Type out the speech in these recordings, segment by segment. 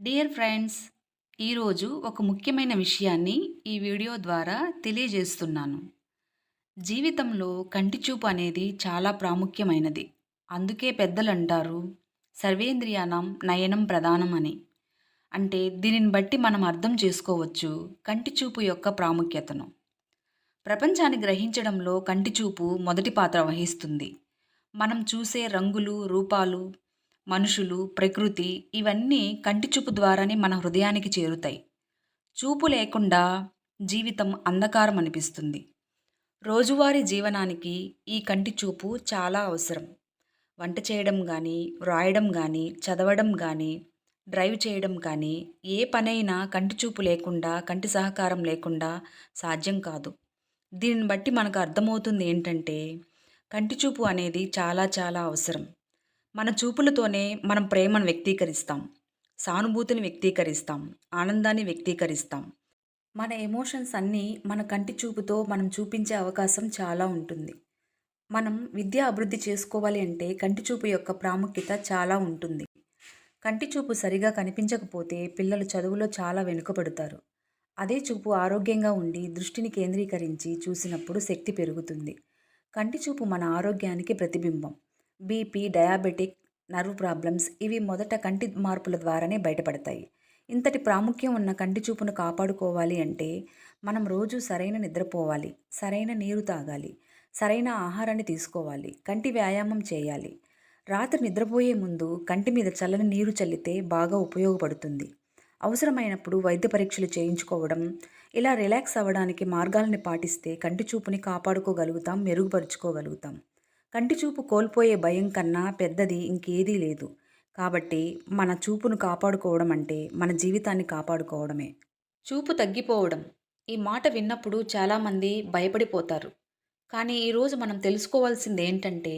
Dear friends, ఈరోజు ఒక ముఖ్యమైన విషయాన్ని ఈ వీడియో ద్వారా తెలియజేస్తున్నాను. జీవితంలో కంటి చూపు అనేది చాలా ప్రాముఖ్యమైనది. అందుకే పెద్దలంటారు, సర్వేంద్రియానం నయనం ప్రధానం అని. అంటే దీనిని బట్టి మనం అర్థం చేసుకోవచ్చు కంటి చూపు యొక్క ప్రాముఖ్యతను. ప్రపంచాన్ని గ్రహించడంలో కంటి చూపు మొదటి పాత్ర వహిస్తుంది. మనం చూసే రంగులు, రూపాలు, మనుషులు, ప్రకృతి ఇవన్నీ కంటి చూపు ద్వారానే మన హృదయానికి చేరుతాయి. చూపు లేకుండా జీవితం అంధకారం అనిపిస్తుంది. రోజువారీ జీవనానికి ఈ కంటి చూపు చాలా అవసరం. వంట చేయడం కానీ, వ్రాయడం కానీ, చదవడం కానీ, డ్రైవ్ చేయడం కానీ, ఏ పనైనా కంటి చూపు లేకుండా, కంటి సహకారం లేకుండా సాధ్యం కాదు. దీనిని బట్టి మనకు అర్థమవుతుంది ఏంటంటే, కంటి చూపు అనేది చాలా చాలా అవసరం. మన చూపులతోనే మనం ప్రేమను వ్యక్తీకరిస్తాం, సానుభూతిని వ్యక్తీకరిస్తాం, ఆనందాన్ని వ్యక్తీకరిస్తాం. మన ఎమోషన్స్ అన్నీ మన కంటి చూపుతో మనం చూపించే అవకాశం చాలా ఉంటుంది. మనం విద్య అభివృద్ధి చేసుకోవాలి అంటే కంటి చూపు యొక్క ప్రాముఖ్యత చాలా ఉంటుంది. కంటి చూపు సరిగా కనిపించకపోతే పిల్లలు చదువులో చాలా వెనుకబడతారు. అదే చూపు ఆరోగ్యంగా ఉండి దృష్టిని కేంద్రీకరించి చూసినప్పుడు శక్తి పెరుగుతుంది. కంటి చూపు మన ఆరోగ్యానికి ప్రతిబింబం. బీపీ, డయాబెటిక్, నర్వ్ ప్రాబ్లమ్స్ ఇవి మొదట కంటి మార్పుల ద్వారానే బయటపడతాయి. ఇంతటి ప్రాముఖ్యం ఉన్న కంటి చూపును కాపాడుకోవాలి అంటే మనం రోజు సరైన నిద్రపోవాలి, సరైన నీరు తాగాలి, సరైన ఆహారాన్ని తీసుకోవాలి, కంటి వ్యాయామం చేయాలి. రాత్రి నిద్రపోయే ముందు కంటి మీద చల్లని నీరు చల్లితే బాగా ఉపయోగపడుతుంది. అవసరమైనప్పుడు వైద్య పరీక్షలు చేయించుకోవడం, ఇలా రిలాక్స్ అవ్వడానికి మార్గాలని పాటిస్తే కంటి చూపుని కాపాడుకోగలుగుతాం, మెరుగుపరుచుకోగలుగుతాం. కంటి చూపు కోల్పోయే భయం కన్నా పెద్దది ఇంకేదీ లేదు. కాబట్టి మన చూపును కాపాడుకోవడం అంటే మన జీవితాన్ని కాపాడుకోవడమే. చూపు తగ్గిపోవడం, ఈ మాట విన్నప్పుడు చాలామంది భయపడిపోతారు. కానీ ఈరోజు మనం తెలుసుకోవాల్సింది ఏంటంటే,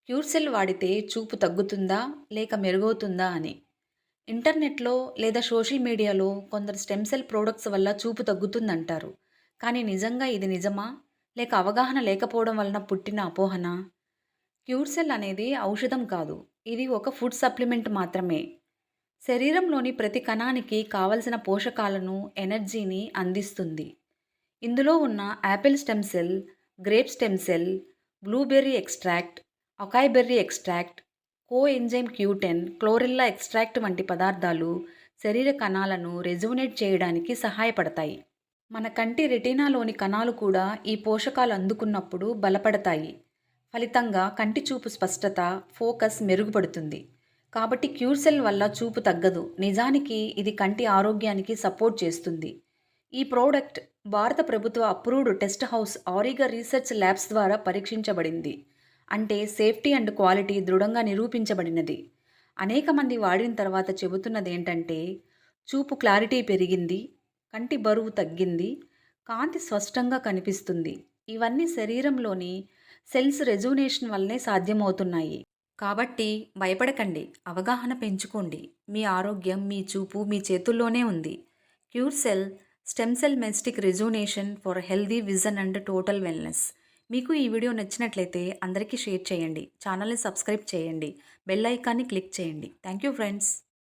క్యూర్సెల్ వాడితే చూపు తగ్గుతుందా లేక మెరుగవుతుందా అని. ఇంటర్నెట్లో లేదా సోషల్ మీడియాలో కొందరు స్టెమ్ సెల్ ప్రోడక్ట్స్ వల్ల చూపు తగ్గుతుందంటారు. కానీ నిజంగా ఇది నిజమా? లేక అవగాహన లేకపోవడం వలన పుట్టిన అపోహనా? క్యూర్సెల్ అనేది ఔషధం కాదు. ఇది ఒక ఫుడ్ సప్లిమెంట్ మాత్రమే. శరీరంలోని ప్రతి కణానికి కావలసిన పోషకాలను, ఎనర్జీని అందిస్తుంది. ఇందులో ఉన్న Apple stem cell, grape stem cell, blueberry extract, acai berry extract, coenzyme Q10, chlorella extract వంటి పదార్థాలు శరీర కణాలను రెజ్యునేట్ చేయడానికి సహాయపడతాయి. మన కంటి రెటీనాలోని కణాలు కూడా ఈ పోషకాలు అందుకున్నప్పుడు బలపడతాయి. ఫలితంగా కంటి చూపు స్పష్టత, ఫోకస్ మెరుగుపడుతుంది. కాబట్టి క్యూర్సెల్ వల్ల చూపు తగ్గదు. నిజానికి ఇది కంటి ఆరోగ్యానికి సపోర్ట్ చేస్తుంది. ఈ ప్రోడక్ట్ భారత ప్రభుత్వ approved test house Auriga research labs ద్వారా పరీక్షించబడింది. అంటే సేఫ్టీ అండ్ క్వాలిటీ దృఢంగా నిరూపించబడినది. అనేక మంది వాడిన తర్వాత చెబుతున్నది ఏంటంటే, చూపు క్లారిటీ పెరిగింది, కంటి బరువు తగ్గింది, కాంతి స్పష్టంగా కనిపిస్తుంది. ఇవన్నీ శరీరంలోని సెల్స్ రెజునేషన్ వల్లనే సాధ్యమవుతున్నాయి. కాబట్టి భయపడకండి, అవగాహన పెంచుకోండి. మీ ఆరోగ్యం, మీ చూపు మీ చేతుల్లోనే ఉంది. Curecell stem cell mystic rejuvenation for healthy vision and total wellness. మీకు ఈ వీడియో నచ్చినట్లయితే అందరికీ షేర్ చేయండి, ఛానల్ని సబ్స్క్రైబ్ చేయండి, బెల్ ఐకాన్ని క్లిక్ చేయండి. Thank you friends.